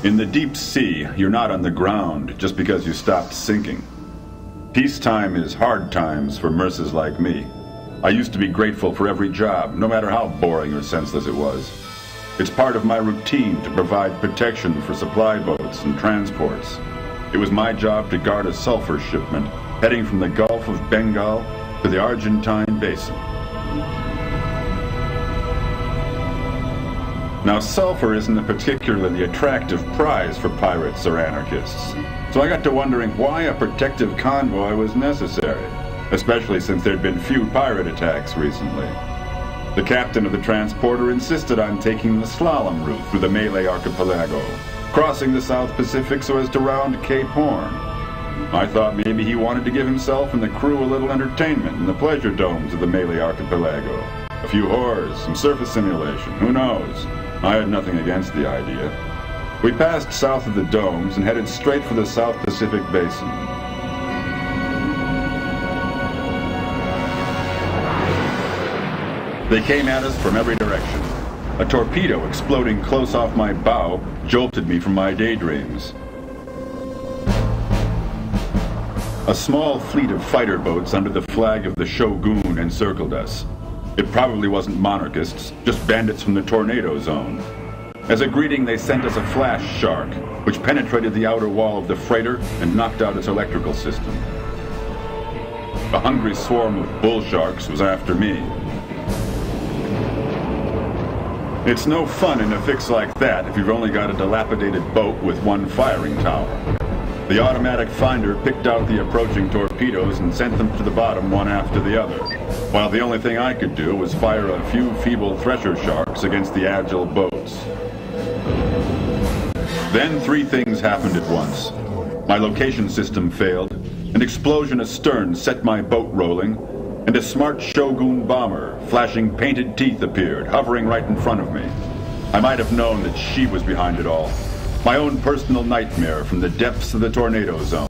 In the deep sea, you're not on the ground just because you stopped sinking. Peacetime is hard times for merces like me. I used to be grateful for every job, no matter how boring or senseless it was. It's part of my routine to provide protection for supply boats and transports. It was my job to guard a sulfur shipment heading from the Gulf of Bengal to the Argentine Basin. Now, sulfur isn't a particularly attractive prize for pirates or anarchists, so I got to wondering why a protective convoy was necessary, especially since there'd been few pirate attacks recently. The captain of the transporter insisted on taking the slalom route through the Malay archipelago, crossing the South Pacific so as to round Cape Horn. I thought maybe he wanted to give himself and the crew a little entertainment in the pleasure domes of the Malay archipelago. A few whores, some surface simulation, who knows? I had nothing against the idea. We passed south of the domes and headed straight for the South Pacific Basin. They came at us from every direction. A torpedo exploding close off my bow jolted me from my daydreams. A small fleet of fighter boats under the flag of the Shogun encircled us. It probably wasn't monarchists, just bandits from the tornado zone. As a greeting, they sent us a flash shark, which penetrated the outer wall of the freighter and knocked out its electrical system. A hungry swarm of bull sharks was after me. It's no fun in a fix like that if you've only got a dilapidated boat with one firing tower. The automatic finder picked out the approaching torpedoes and sent them to the bottom one after the other, while the only thing I could do was fire a few feeble thresher sharks against the agile boats. Then three things happened at once. My location system failed, an explosion astern set my boat rolling, and a smart Shogun bomber, flashing painted teeth, appeared, hovering right in front of me. I might have known that she was behind it all. My own personal nightmare from the depths of the tornado zone.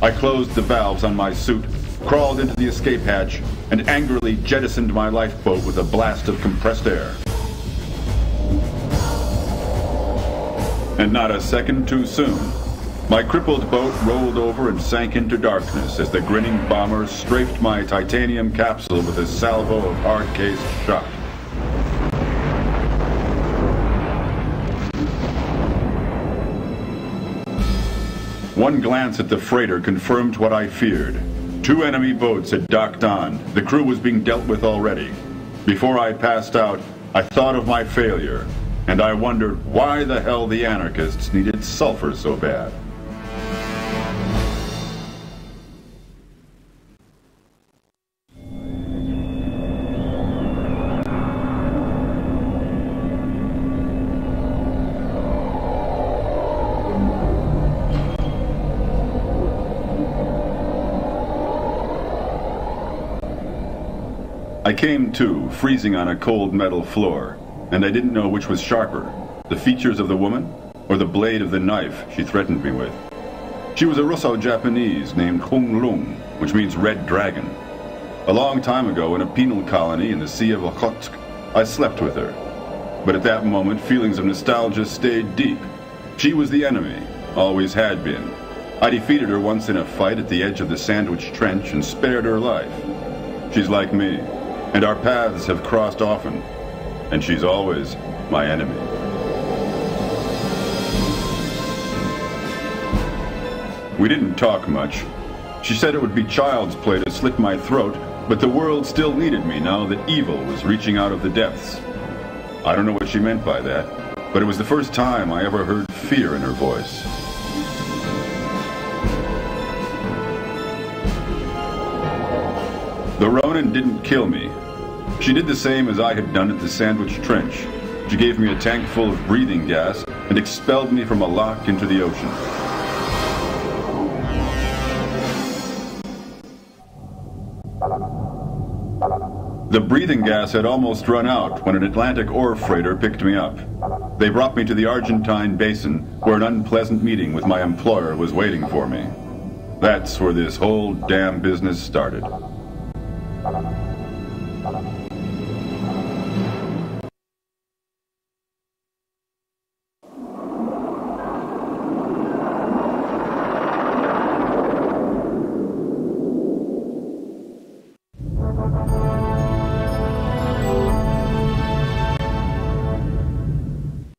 I closed the valves on my suit, crawled into the escape hatch, and angrily jettisoned my lifeboat with a blast of compressed air. And not a second too soon, my crippled boat rolled over and sank into darkness as the grinning bomber strafed my titanium capsule with a salvo of hard-cased shot. One glance at the freighter confirmed what I feared. Two enemy boats had docked on. The crew was being dealt with already. Before I passed out, I thought of my failure, and I wondered why the hell the anarchists needed sulfur so bad. I came to, freezing on a cold metal floor, and I didn't know which was sharper, the features of the woman or the blade of the knife she threatened me with. She was a Russo-Japanese named Kung Lung, which means Red Dragon. A long time ago in a penal colony in the Sea of Okhotsk, I slept with her. But at that moment, feelings of nostalgia stayed deep. She was the enemy, always had been. I defeated her once in a fight at the edge of the Sandwich Trench and spared her life. She's like me. And our paths have crossed often, and she's always my enemy. We didn't talk much. She said it would be child's play to slit my throat, but the world still needed me now that evil was reaching out of the depths. I don't know what she meant by that, but it was the first time I ever heard fear in her voice. The Ronin didn't kill me. She did the same as I had done at the Sandwich Trench. She gave me a tank full of breathing gas and expelled me from a lock into the ocean. The breathing gas had almost run out when an Atlantic ore freighter picked me up. They brought me to the Argentine Basin, where an unpleasant meeting with my employer was waiting for me. That's where this whole damn business started.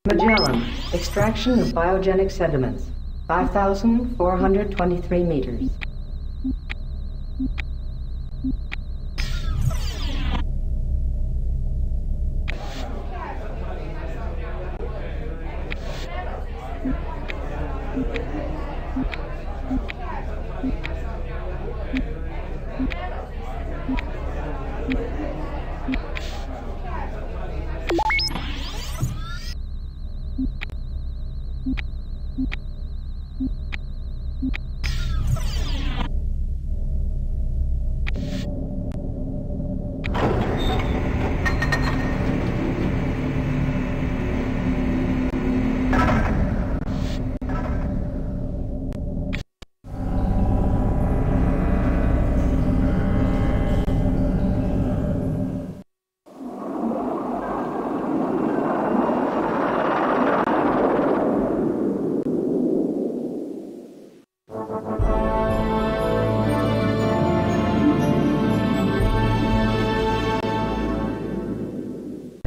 Magellan, extraction of biogenic sediments, 5,423 meters.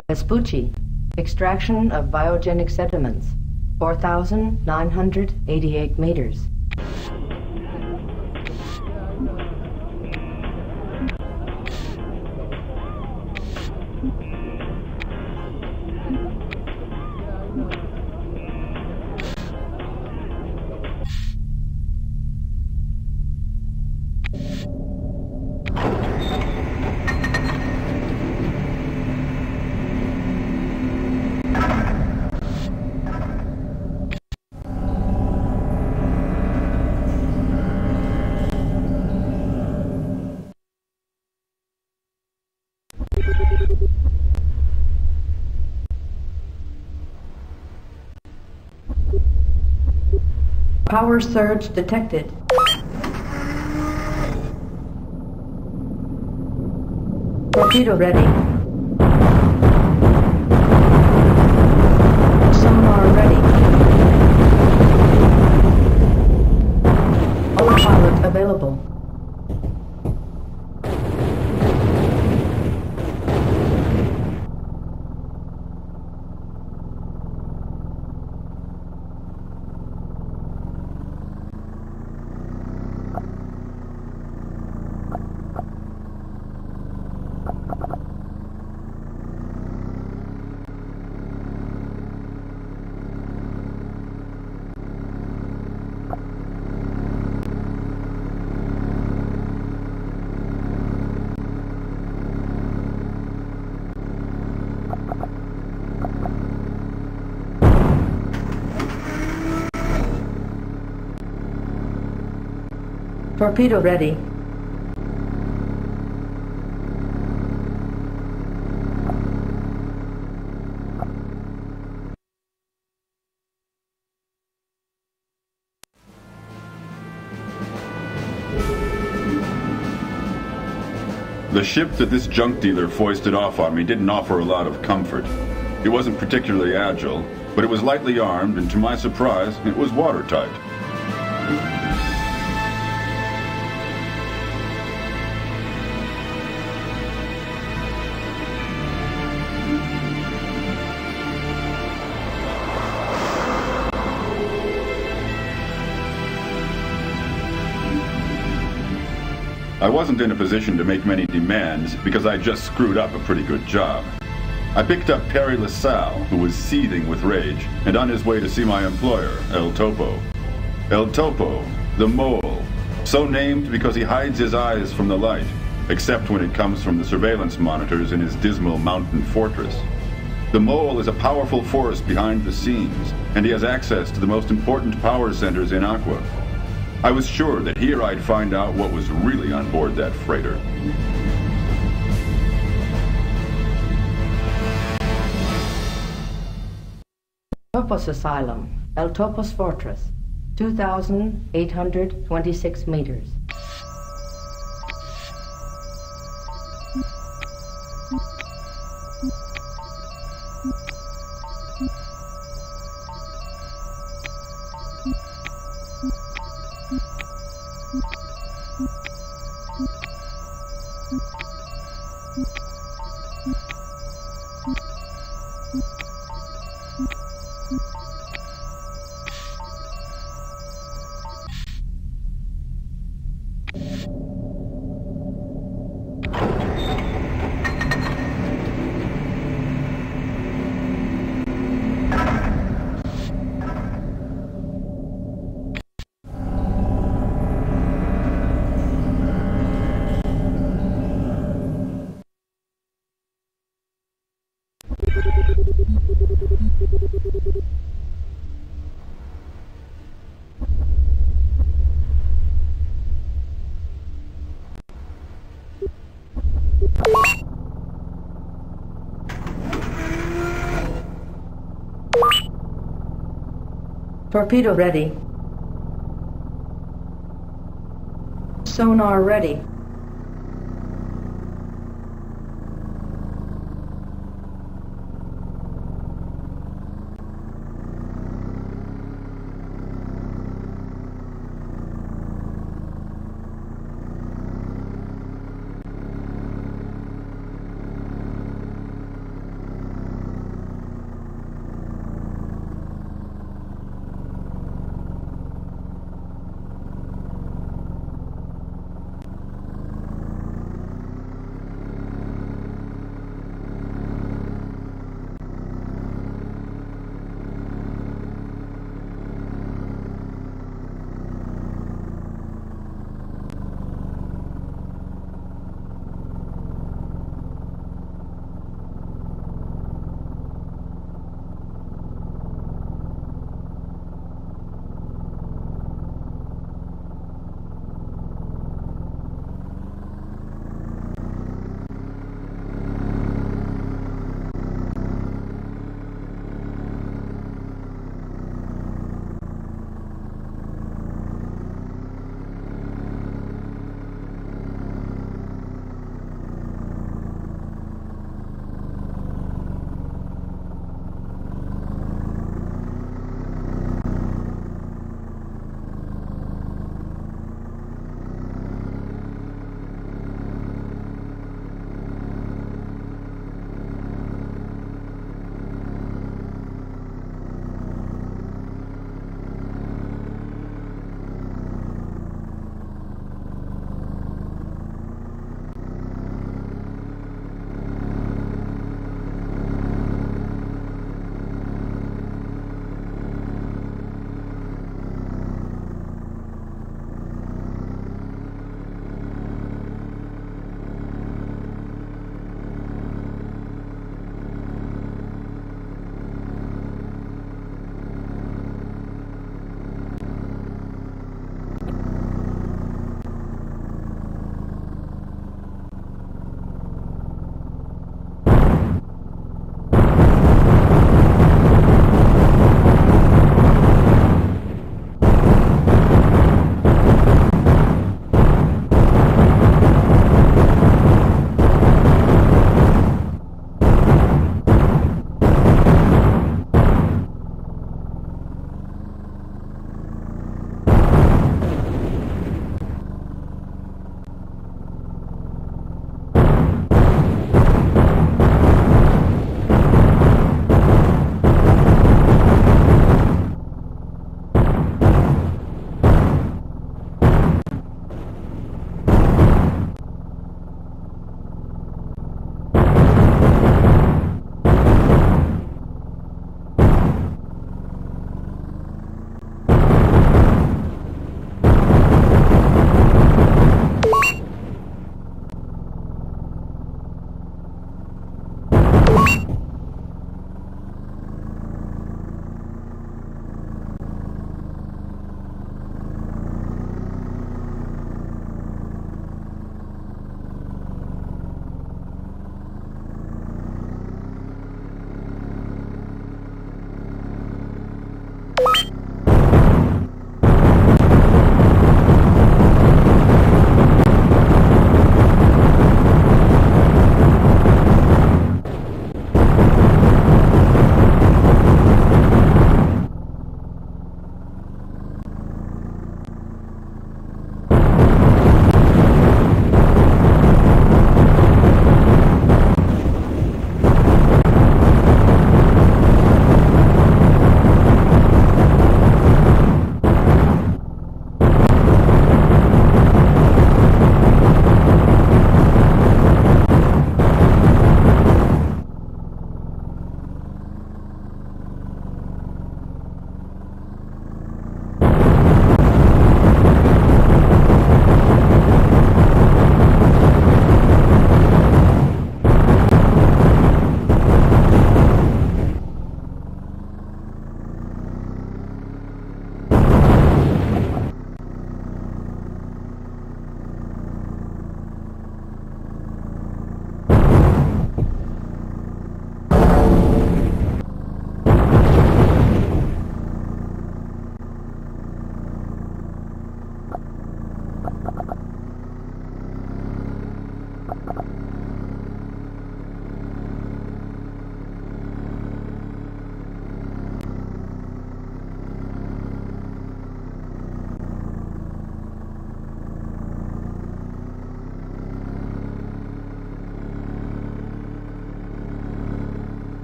Vespucci, extraction of biogenic sediments, 4,988 meters. Power surge detected. Torpedo ready. Sonar ready. Autopilot available. Torpedo ready. The ship that this junk dealer foisted off on me didn't offer a lot of comfort. It wasn't particularly agile, but it was lightly armed, and to my surprise, it was watertight. I wasn't in a position to make many demands because I just screwed up a pretty good job. I picked up Perry LaSalle, who was seething with rage, and on his way to see my employer, El Topo. El Topo, the mole, so named because he hides his eyes from the light, except when it comes from the surveillance monitors in his dismal mountain fortress. The mole is a powerful force behind the scenes, and he has access to the most important power centers in Aqua. I was sure that here I'd find out what was really on board that freighter. Topos Asylum, El Topos Fortress, 2,826 meters. Torpedo ready. Sonar ready.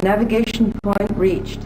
Navigation point reached.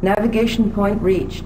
Navigation point reached.